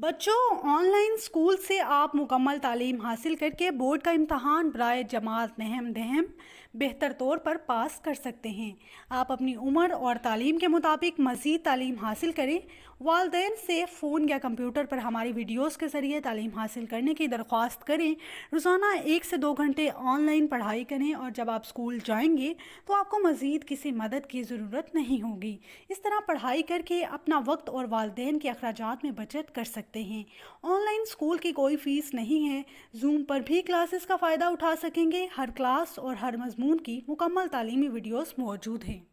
बच्चों, online school से आप मुकम्मल तालीम हासिल करके बोर्ड का इम्तहान बराए जमात नहम दहम बेहतर तौर पर पास कर सकते हैं। आप अपनी उम्र और तालीम के मुताबिक मज़ीद तालीम हासिल करें। वालदेन से फ़ोन या कंप्यूटर पर हमारी वीडियोस के ज़रिए तालीम हासिल करने की दरख्वास्त करें। रोज़ाना 1 से 2 घंटे ऑनलाइन पढ़ाई करें और जब आप स्कूल जाएंगे तो आपको मज़ीद किसी मदद की ज़रूरत नहीं होगी। इस तरह पढ़ाई करके अपना वक्त और वालदेन के अखराजात में बचत कर सकते हैं। ऑनलाइन स्कूल की कोई फ़ीस नहीं है। जूम पर भी क्लासेस का फ़ायदा उठा सकेंगे। हर क्लास और हर मजमून की मुकम्मल तालीमी वीडियोस मौजूद हैं।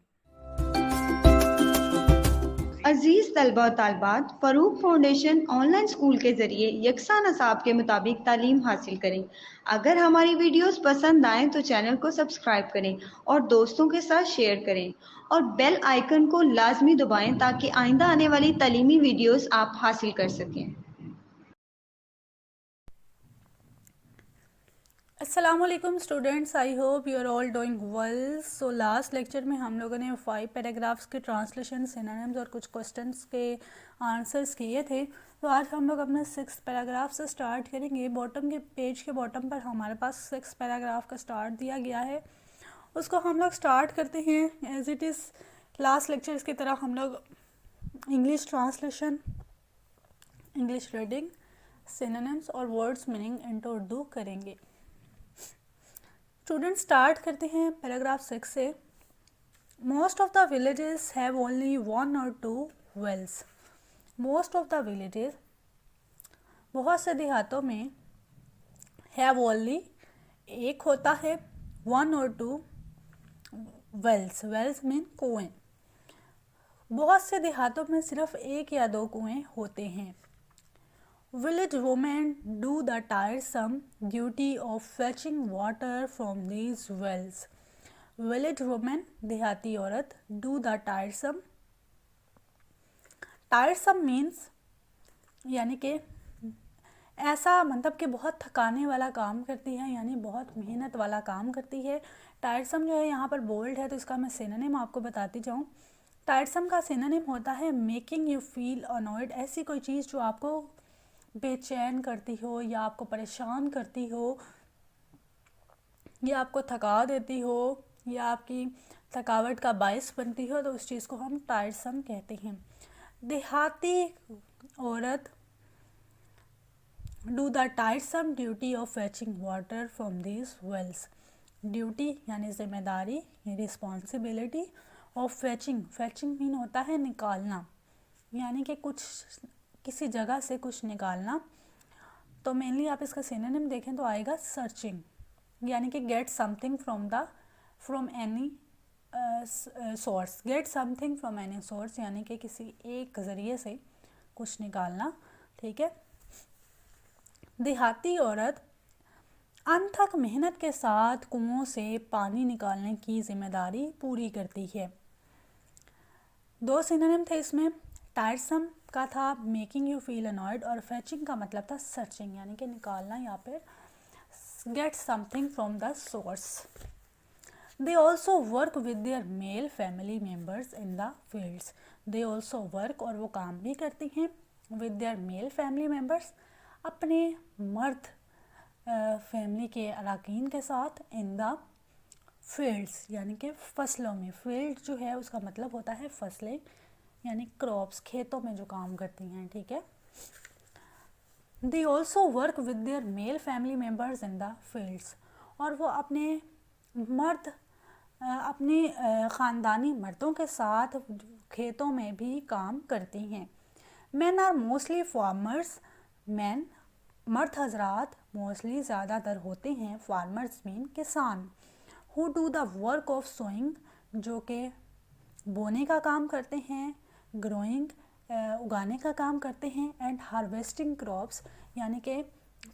अजीज तलबा और तालबात, फ़रूक फाउंडेशन ऑनलाइन स्कूल के ज़रिए यकसा नसाब के मुताबिक तालीम हासिल करें। अगर हमारी वीडियोस पसंद आएँ तो चैनल को सब्सक्राइब करें और दोस्तों के साथ शेयर करें और बेल आइकन को लाजमी दबाएं ताकि आइंदा आने वाली तालीमी वीडियोस आप हासिल कर सकें। अस्सलाम वालेकुम students, I hope you are all doing well. So last lecture में हम लोगों ने 5 पैराग्राफ्स के ट्रांसलेशन, सिनोनिम्स और कुछ क्वेश्चंस के आंसर्स किए थे। तो आज हम लोग अपने 6th पैराग्राफ से स्टार्ट करेंगे। बॉटम के पेज के बॉटम पर हमारे पास 6th पैराग्राफ का स्टार्ट दिया गया है। उसको हम लोग स्टार्ट करते हैं as it is. Last lectures की तरह हम लोग English translation, English reading, synonyms और वर्ड्स मीनिंग इनटू उर्दू करेंगे। स्टूडेंट स्टार्ट करते हैं पैराग्राफ 6 से। Most of the villages have only 1 or 2 wells. Most of the villages, बहुत से देहातों में, हैव ओनली, एक होता है, 1 or 2 वेल्स। वेल्स मीन कुएं। बहुत से देहातों में सिर्फ 1 या 2 कुएं होते हैं। Village women do the tiresome duty of fetching water from these wells. Village women, देहाती औरत, do the tiresome. Tiresome means यानी कि ऐसा, मतलब कि बहुत थकाने वाला काम करती है, यानी बहुत मेहनत वाला काम करती है। टायरसम जो है यहाँ पर बोल्ड है तो इसका मैं सिनोनिम आपको बताती जाऊँ। टायरसम का सिनोनिम होता है मेकिंग यू फील अनॉयड। ऐसी कोई चीज़ जो आपको बेचैन करती हो या आपको परेशान करती हो या आपको थका देती हो या आपकी थकावट का बायस बनती हो, तो उस चीज़ को हम टायरसम कहते हैं। देहाती औरत do the tiresome duty of fetching water from this wells. Duty यानी जिम्मेदारी, responsibility of fetching. Fetching mean होता है निकालना, यानी कि कुछ किसी जगह से कुछ निकालना। तो मेनली आप इसका सिनोनिम देखें तो आएगा सर्चिंग, यानी कि get something from any source. Get something from any source यानी कि किसी एक ज़रिए से कुछ निकालना। ठीक है। देहाती औरत अनथक मेहनत के साथ कुओं से पानी निकालने की जिम्मेदारी पूरी करती है। 2 सिनोनिम थे इसमें। टायरसम का था मेकिंग यू फील अनॉयड और फेचिंग का मतलब था सर्चिंग, यानी कि निकालना या फिर get something from the source. They also work with their mail family members in the fields. They also work, और वो काम भी करती हैं, with their mail family members, अपने मर्द फैमिली के अरकान के साथ, इन द फील्ड्स यानी कि फसलों में। फील्ड जो है उसका मतलब होता है फसलें, यानी क्रॉप्स, खेतों में जो काम करती हैं। ठीक है। They also work with their mail family members in the fields, और वो अपने मर्द, अपने ख़ानदानी मर्दों के साथ खेतों में भी काम करती हैं। Men are mostly farmers. Men, मर्द हजरात, मोस्टली ज़्यादातर होते हैं, फार्मर्स मीन किसान, who do the work of sowing, जो कि बोने का काम करते हैं, ग्रोइंग, उगाने का काम करते हैं, एंड हार्वेस्टिंग क्रॉप्स, यानी कि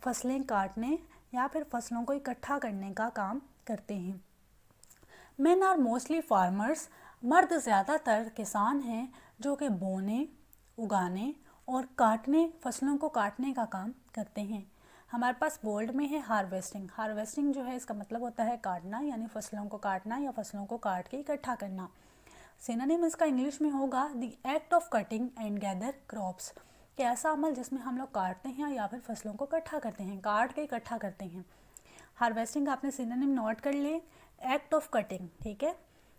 फसलें काटने या फिर फसलों को इकट्ठा करने का काम करते हैं। मेन आर मोस्टली फार्मर्स, मर्द ज़्यादातर किसान हैं जो कि बोने, उगाने और काटने, फसलों को काटने का काम करते हैं। हमारे पास बोल्ड में है हार्वेस्टिंग। हार्वेस्टिंग जो है इसका मतलब होता है काटना, यानी फसलों को काटना या फसलों को काट के इकट्ठा करना। सिनोनिम इसका इंग्लिश में होगा the act of cutting and gather crops. कि ऐसा अमल जिसमें हम लोग काटते हैं या फिर फसलों को इकट्ठा करते हैं, काट के इकट्ठा करते हैं। हार्वेस्टिंग का आपने सिनोनिम नोट कर लिए, एक्ट ऑफ कटिंग, ठीक है।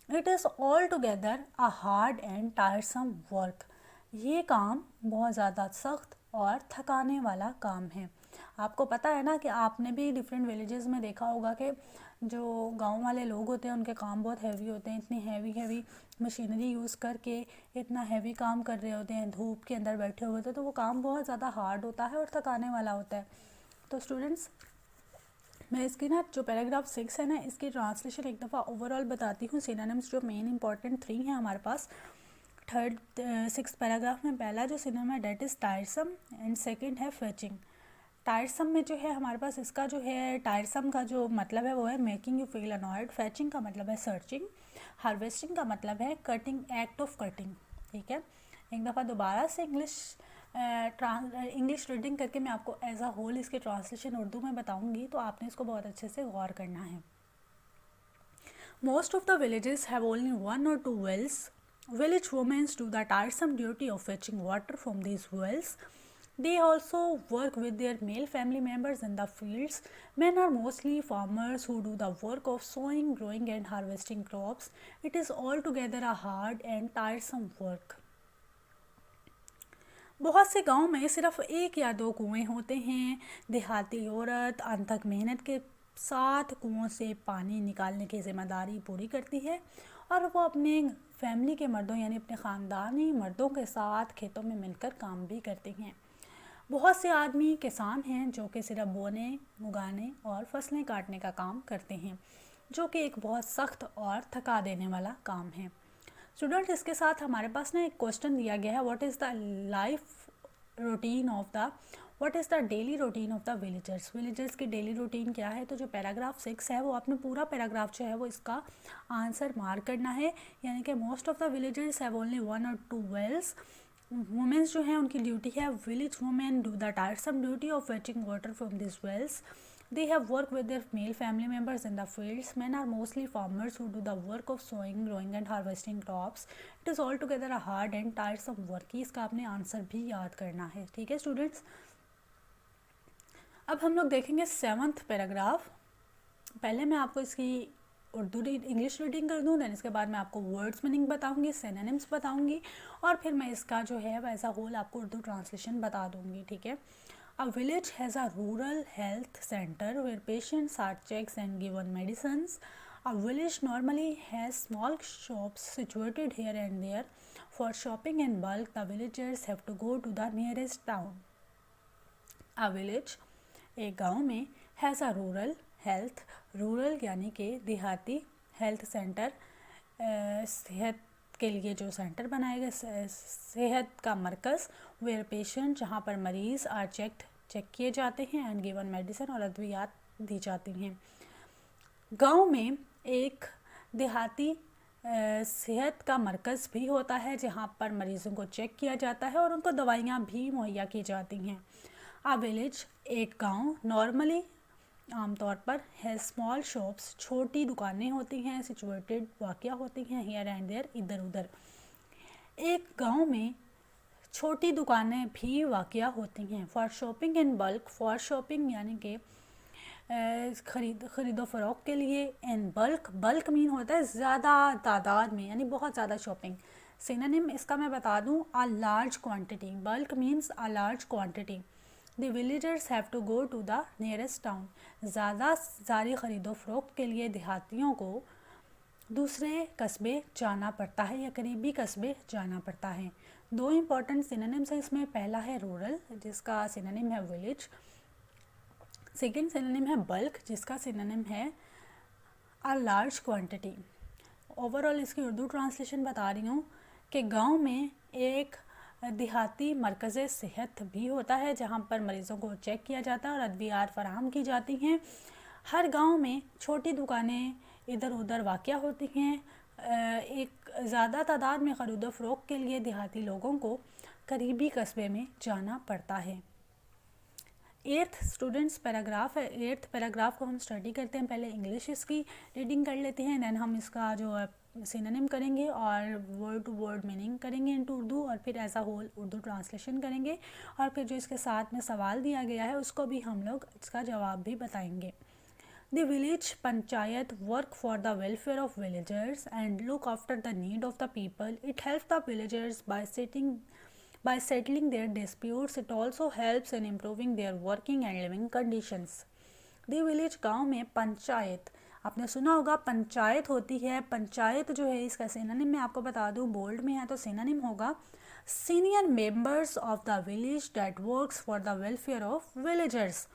It is all together a hard and टायरसम work. ये काम बहुत ज़्यादा सख्त और थकाने वाला काम है। आपको पता है ना कि आपने भी डिफरेंट विलेजेस में देखा होगा कि जो गांव वाले लोग होते हैं उनके काम बहुत हैवी होते हैं, इतनी हैवी मशीनरी यूज़ करके इतना हैवी काम कर रहे होते हैं, धूप के अंदर बैठे हुए होते हैं, तो वो काम बहुत ज़्यादा हार्ड होता है और थकाने वाला होता है। तो स्टूडेंट्स, मैं इसकी ना जो पैराग्राफ 6 है ना, इसकी ट्रांसलेशन एक दफ़ा ओवरऑल बताती हूँ। सिनोनिम्स जो मेन इंपॉर्टेंट 3 हैं हमारे पास थर्ड 6 पैराग्राफ में। पहला जो सिनोनिम है डेट इज़ टायरसम एंड सेकंड है फेचिंग। टायरसम में जो है हमारे पास इसका जो है टायरसम का जो मतलब है वो है making you feel annoyed. Fetching का मतलब है सर्चिंग। हार्वेस्टिंग का मतलब है कटिंग, एक्ट ऑफ कटिंग, ठीक है। एक दफ़ा दोबारा से इंग्लिश रीडिंग करके मैं आपको एज अ होल इसके ट्रांसलेशन उर्दू में बताऊंगी, तो आपने इसको बहुत अच्छे से गौर करना है। Most of the villages have only 1 or 2 wells. Village women do the tiresome duty of fetching water from these wells. They also work with their male family members in the fields. Men are mostly farmers who do the work of sowing, growing and harvesting crops. It is altogether a hard and tiresome work. बहुत से गांव में सिर्फ 1 या 2 कुएं होते हैं। देहाती औरत अनथक मेहनत के साथ कुओं से पानी निकालने की जिम्मेदारी पूरी करती है और वो अपने फैमिली के मर्दों यानी अपने ख़ानदानी मर्दों के साथ खेतों में मिलकर काम भी करती हैं। बहुत से आदमी किसान हैं जो कि सिर्फ बोने, उगाने और फसलें काटने का काम करते हैं, जो कि एक बहुत सख्त और थका देने वाला काम है। स्टूडेंट, इसके साथ हमारे पास ना एक क्वेश्चन दिया गया है, what is the daily routine of the villagers की डेली रूटीन क्या है। तो जो पैराग्राफ 6 है वो आपने पूरा पैराग्राफ जो है वो इसका आंसर मार्क करना है। यानी कि most of the villagers have only 1 or 2 wells. Womens जो हैं उनकी ड्यूटी है, village women do the tiresome duty of fetching water from this wells. They have worked with their male family members in the fields. Men are mostly farmers who do the work of sowing, growing and harvesting crops. It is altogether a hard and tiresome work. इसका आपने answer भी याद करना है, ठीक है students. अब हम लोग देखेंगे 7th पैराग्राफ। पहले मैं आपको इसकी इंग्लिश रीडिंग कर दूँ, दैन इसके बाद मैं आपको वर्ड्स मीनिंग बताऊँगी, सिनोनिम्स बताऊँगी और फिर मैं इसका जो है वैसा होल आपको उर्दू ट्रांसलेशन बता दूँगी, ठीक है। A village has a rural health center where patients are checked and given medicines. A village normally has small shops situated here and there. For shopping in bulk, the villagers have to go to the nearest town. A village, एक गांव में, has a rural health, rural यानी कि देहाती, health center, सेहत के लिए जो सेंटर बनाए गए, सेहत का मरकज़, वेयर पेशेंट जहाँ पर मरीज़ आर चेक किए जाते हैं, एंड गिवन मेडिसिन और अद्वियात दी जाती हैं। गांव में एक देहाती सेहत का मरकज़ भी होता है जहाँ पर मरीज़ों को चेक किया जाता है और उनको दवाइयाँ भी मुहैया की जाती हैं। आ विलेज, एक गांव, नॉर्मली आमतौर पर है स्मॉल शॉप्स, छोटी दुकानें होती हैं, सिचुएटेड वाक़या होती हैं, हियर एंड देयर, इधर उधर। एक गांव में छोटी दुकानें भी वाक़या होती हैं। For shopping in bulk, for shopping यानी कि ख़रीदो फ़रोख्त के लिए, इन बल्क मीन होता है ज़्यादा तादाद में, यानी बहुत ज़्यादा शॉपिंग। सिनोनिम इसका मैं बता दूँ, a large quantity. Bulk means a large quantity. The villagers have to go to the nearest town. ज़्यादा सारी ख़रीदो फ़रोख्त के लिए देहातियों को दूसरे कस्बे जाना पड़ता है या करीबी कस्बे जाना पड़ता है। 2 इंपॉर्टेंट सिनोनिम्स हैं इसमें। पहला है रूरल जिसका सिनोनिम है विलेज। सेकेंड सिनोनिम है बल्क जिसका सिनोनिम है अ लार्ज क्वांटिटी। ओवरऑल इसकी उर्दू ट्रांसलेशन बता रही हूँ कि गांव में एक देहाती मरकज़ सेहत भी होता है जहाँ पर मरीज़ों को चेक किया जाता है और अद्वियात फराहम की जाती हैं। हर गांव में छोटी दुकानें इधर उधर वाक़या होती हैं। एक ज़्यादा तादाद में ख़रीदो फ़रोख्त के लिए देहाती लोगों को करीबी कस्बे में जाना पड़ता है। 8th स्टूडेंट्स पैराग्राफ है। 8th पैराग्राफ को हम स्टडी करते हैं। पहले इंग्लिश इसकी रीडिंग कर लेते हैं, दैन हम इसका जो सिनोनिम करेंगे और वर्ड टू वर्ड मीनिंग करेंगे इनटू उर्दू, और फिर as a whole Urdu translation करेंगे, और फिर जो इसके साथ में सवाल दिया गया है उसको भी हम लोग इसका जवाब भी बताएंगे। The village panchayat work for the welfare of villagers and look after the need of the people. It helps the villagers by settling their disputes. It also helps in improving their working and living conditions. The village गाँव में पंचायत, आपने सुना होगा पंचायत होती है। पंचायत जो है इसका सिनोनिम मैं आपको बता दूं, बोल्ड में है तो सिनोनिम होगा senior members of the village that works for the welfare of villagers,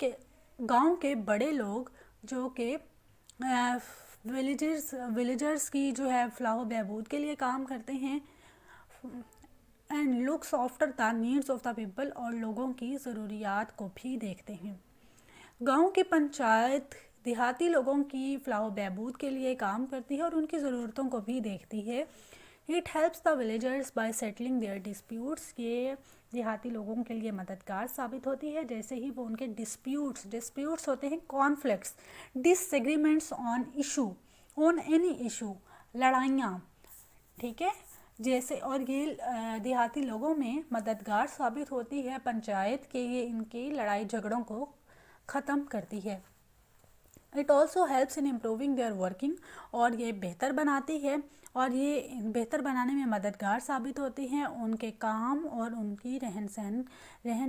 के गांव के बड़े लोग जो कि विलेजर्स की जो है फलाह बहबूद के लिए काम करते हैं, and looks after the needs of the people, और लोगों की ज़रूरियात को भी देखते हैं। गांव की पंचायत देहाती लोगों की फलाह बहबूद के लिए काम करती है और उनकी ज़रूरतों को भी देखती है। It helps the villagers by settling their disputes, ये देहाती लोगों के लिए मददगार साबित होती है जैसे ही वो उनके डिस्प्यूट्स होते हैं conflicts, disagreements on issue, on any issue, लड़ाइयाँ, ठीक है, जैसे, और ये देहाती लोगों में मददगार साबित होती है पंचायत के, ये इनकी लड़ाई झगड़ों को ख़त्म करती है। It also helps in improving their working, और ये बेहतर बनाती है, और ये बेहतर बनाने में मददगार साबित होती हैं उनके काम और उनकी रहन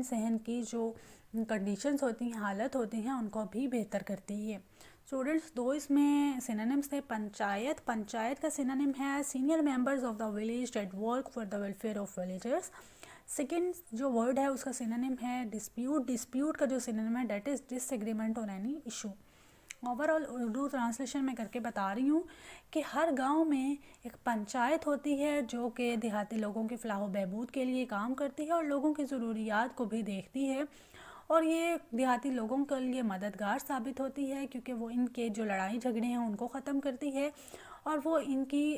सहन की जो कंडीशंस होती हैं, हालत होती हैं, उनको भी बेहतर करती है। स्टूडेंट्स, दो इसमें सिनोनिम्स थे। पंचायत का सिनोनिम है senior members of the village that work for the welfare of villagers. Second जो वर्ड है उसका सिनोनिम है डिस्प्यूट का जो सिनोनिम है that is disagreement on any issue. Overall Urdu translation में करके बता रही हूँ कि हर गांव में एक पंचायत होती है जो कि देहाती लोगों की फलाह बहबूद के लिए काम करती है और लोगों की ज़रूरियात को भी देखती है, और ये देहाती लोगों के लिए मददगार साबित होती है क्योंकि वो इनके जो लड़ाई झगड़े हैं उनको ख़त्म करती है, और वो इनकी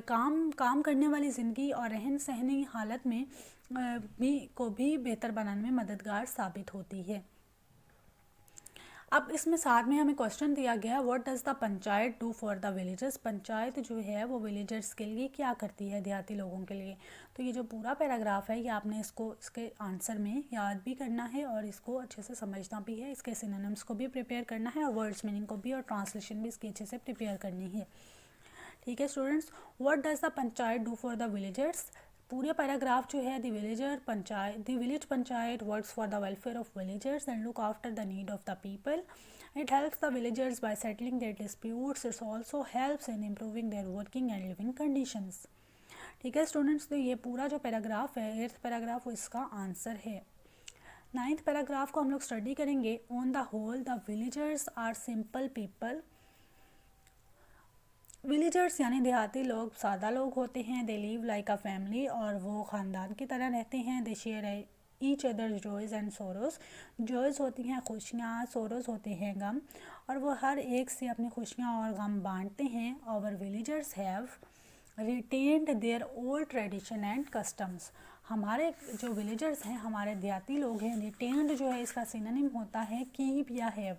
काम करने वाली ज़िंदगी और रहन सहनी हालत में भी बेहतर बनाने में मददगार साबित होती है। अब इसमें साथ में हमें क्वेश्चन दिया गया, what does the panchayat do for the villagers, panchayat जो है वो विलेजर्स के लिए क्या करती है, देहाती लोगों के लिए। तो ये जो पूरा पैराग्राफ है ये आपने इसके आंसर में याद भी करना है और इसको अच्छे से समझना भी है, इसके सिनोनिम्स को भी प्रिपेयर करना है और वर्ड्स मीनिंग को भी, और ट्रांसलेशन भी इसकी अच्छे से प्रिपेयर करनी है। ठीक है students, what does the panchayat do for the villagers, पूरे पैराग्राफ जो है the village panchayat works for the welfare of villagers and look after the need of the people. It helps the villagers by settling their disputes. It's also helps in improving their working and living conditions. ठीक है students, तो ये पूरा जो paragraph है 8th paragraph वो इसका answer है। 9th पैराग्राफ को हम लोग स्टडी करेंगे। On the whole the villagers are simple people. Villagers यानी देहाती लोग सादा लोग होते हैं। They live like a family, और वो ख़ानदान की तरह रहते हैं। They share each other joys and sorrows. Joys होती हैं खुशियाँ, सोरोज़ होते हैं गम, और वो हर एक से अपनी खुशियाँ और गम बांटते हैं। Our villagers have retained their old tradition and customs. हमारे जो विलेजर्स हैं, हमारे देहाती लोग हैं, रिटेन्ड जो है इसका सिनोनिम होता है कीप या हैव,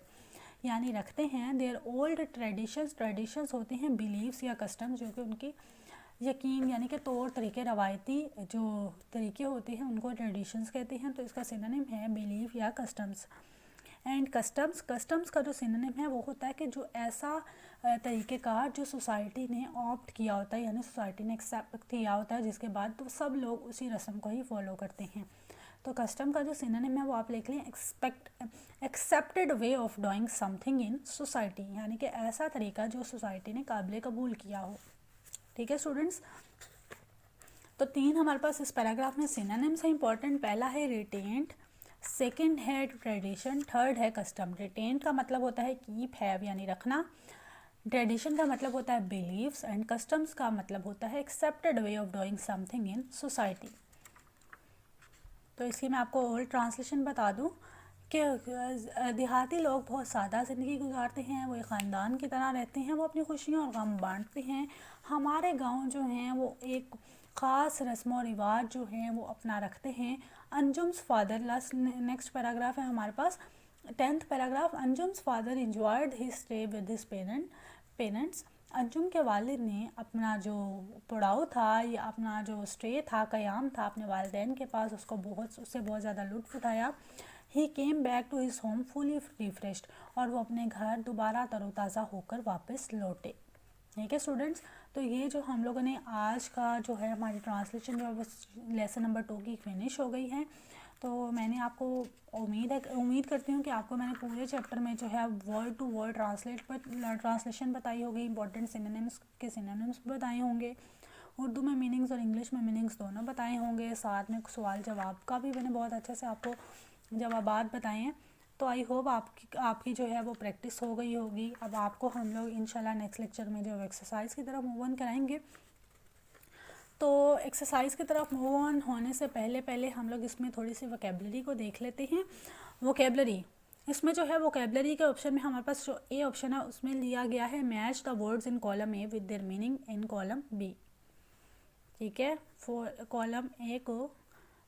यानी रखते हैं। देयर ओल्ड ट्रेडिशंस होते हैं बिलीव्स या कस्टम्स, जो कि उनकी यकीन यानी कि तौर तरीके, रवायती जो तरीके होते हैं उनको ट्रेडिशंस कहते हैं। तो इसका सिनोनिम है बिलीव या कस्टम्स। एंड कस्टम्स का जो सिनोनिम है वो होता है कि जो ऐसा तरीक़ेकार जो सोसाइटी ने ऑप्ट किया होता है, यानी सोसाइटी ने एक्सेप्ट किया होता है, जिसके बाद तो सब लोग उसी रस्म को ही फॉलो करते हैं। तो कस्टम का जो सिनोनिम है वो आप लिख लें accepted way of doing something in society, यानी कि ऐसा तरीका जो सोसाइटी ने काबिल कबूल किया हो। ठीक है स्टूडेंट्स, तो 3 हमारे पास इस पैराग्राफ में सिनोनिम्स है इंपॉर्टेंट। पहला है रिटेन्ड, सेकंड है ट्रेडिशन, थर्ड है कस्टम। रिटेन्ड का मतलब होता है कीप, हैव यानी रखना। ट्रेडिशन का मतलब होता है बिलीव्स, एंड कस्टम्स का मतलब होता है accepted way of doing something in society. तो इसकी मैं आपको ओल्ड ट्रांसलेशन बता दूं कि देहाती लोग बहुत सादा ज़िंदगी गुजारते हैं, वो एक ख़ानदान की तरह रहते हैं, वो अपनी खुशियाँ और गम बांटते हैं। हमारे गांव जो हैं वो एक ख़ास रस्म और रिवाज जो हैं वो अपना रखते हैं। Anjum's father, last next paragraph है हमारे पास 10th paragraph. Anjum's father enjoyed his stay with his parents. Anjum के वालिद ने अपना जो पड़ाव था या अपना जो स्टे था, क़याम था अपने वालिदैन के पास, उससे बहुत ज़्यादा लुत्फ़ उठाया। He came back to his home fully refreshed, और वो अपने घर दोबारा तरोताज़ा होकर वापस लौटे। ठीक है स्टूडेंट्स, तो ये जो हम लोगों ने आज का जो है हमारी ट्रांसलेशन जो है वो लेसन नंबर 2 की फिनिश हो गई है। तो मैंने आपको उम्मीद करती हूँ कि आपको मैंने पूरे चैप्टर में जो है वर्ड टू वर्ड ट्रांसलेशन बताई होगी, इंपॉर्टेंट सिनोनिम्स के सिनोनिम्स बताए होंगे, उर्दू में मीनिंग्स और इंग्लिश में मीनिंग्स दोनों बताए होंगे, साथ में सवाल जवाब का भी मैंने बहुत अच्छे से आपको जवाबात बताए हैं। तो आई होप आपकी जो है वो प्रैक्टिस हो गई होगी। अब आपको हम लोग इंशाल्लाह नेक्स्ट लेक्चर में जो एक्सरसाइज की तरफ मूव ऑन कराएंगे। तो एक्सरसाइज की तरफ मूव ऑन होने से पहले हम लोग इसमें थोड़ी सी वोकेबलरी को देख लेते हैं। वोकेबलरी, इसमें जो है वोकेबलरी के ऑप्शन में हमारे पास जो ए ऑप्शन है उसमें लिया गया है match the words in column A with their meaning in column B. ठीक है, कॉलम ए को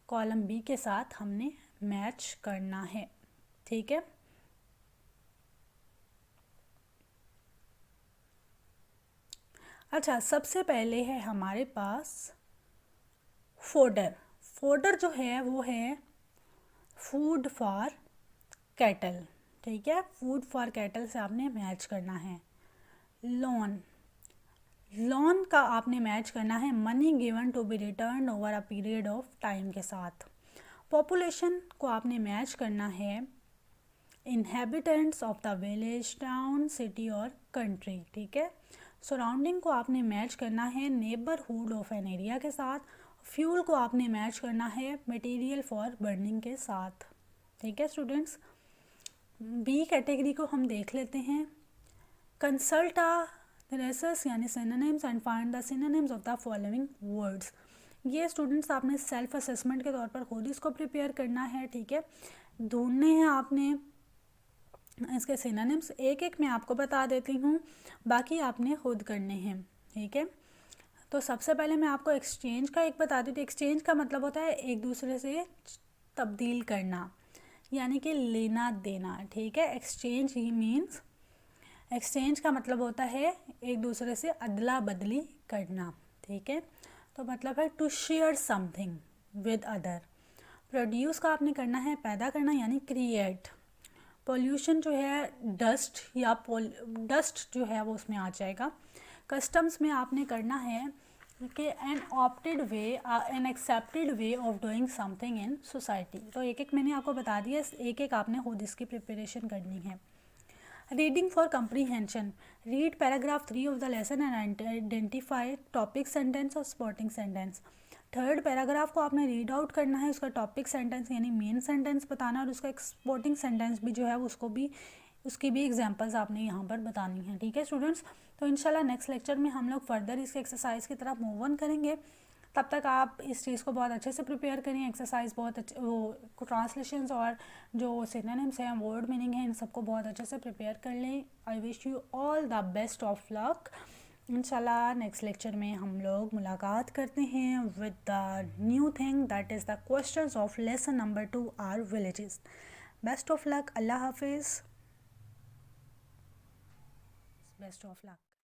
कॉलम बी के साथ हमने मैच करना है। ठीक है, अच्छा सबसे पहले है हमारे पास फोडर। फोडर जो है वो है फूड फॉर कैटल। ठीक है, फूड फॉर कैटल से आपने मैच करना है। लोन, लोन का आपने मैच करना है money given to be return over a period of time के साथ। पॉपुलेशन को आपने मैच करना है inhabitants of the village, town, city और कंट्री। ठीक है, सराउंडिंग को आपने मैच करना है नेबरहुड ऑफ एन एरिया के साथ। फ्यूल को आपने मैच करना है मटेरियल फॉर बर्निंग के साथ। ठीक है स्टूडेंट्स, बी कैटेगरी को हम देख लेते हैं। कंसल्ट रेसस यानी synonyms and find the synonyms of the following words. ये स्टूडेंट्स आपने सेल्फ असेसमेंट के तौर पर खुद इसको प्रिपेयर करना है। ठीक है, ढूंढने हैं आपने इसके सिनोनिम्स, एक एक मैं आपको बता देती हूँ, बाकी आपने खुद करने हैं। ठीक है, तो सबसे पहले मैं आपको एक्सचेंज का एक बता दूँ। तो एक्सचेंज का मतलब होता है एक दूसरे से तब्दील करना, यानी कि लेना देना। ठीक है, एक्सचेंज ही मीन्स, एक्सचेंज का मतलब होता है एक दूसरे से अदला बदली करना। ठीक है, तो मतलब है to share something with other. Produce का आपने करना है पैदा करना यानी क्रिएट। पॉल्यूशन जो है डस्ट या डस्ट जो है वो उसमें आ जाएगा। कस्टम्स में आपने करना है कि an opted way, an accepted way of doing something in society. तो एक एक मैंने आपको बता दिया, एक एक आपने खुद इसकी प्रिपरेशन करनी है। Reading for comprehension, read paragraph 3 of the lesson and identify topic sentence और स्पॉटिंग सेंटेंस। थर्ड पैराग्राफ को आपने रीड आउट करना है, उसका टॉपिक सेंटेंस यानी मेन सेंटेंस बताना, और उसका एक्सपोर्टिंग सेंटेंस भी जो है उसकी भी एग्जांपल्स आपने यहाँ पर बतानी है। ठीक है स्टूडेंट्स, तो इंशाल्लाह नेक्स्ट लेक्चर में हम लोग फर्दर इसके एक्सरसाइज की तरफ मूव ऑन करेंगे। तब तक आप इस चीज़ को बहुत अच्छे से प्रिपेयर करें, एक्सरसाइज बहुत अच्छे, वो ट्रांसलेशंस और जो सिनोनिम्स हैं, वर्ड मीनिंग है, इन सबको बहुत अच्छे से प्रिपेयर कर लें। I wish you all the best of luck. इंशाल्लाह नेक्स्ट लेक्चर में हम लोग मुलाकात करते हैं with the new thing, that is the questions of lesson number 2 are villages. Best of luck, अल्लाह हाफिज़, बेस्ट ऑफ लक।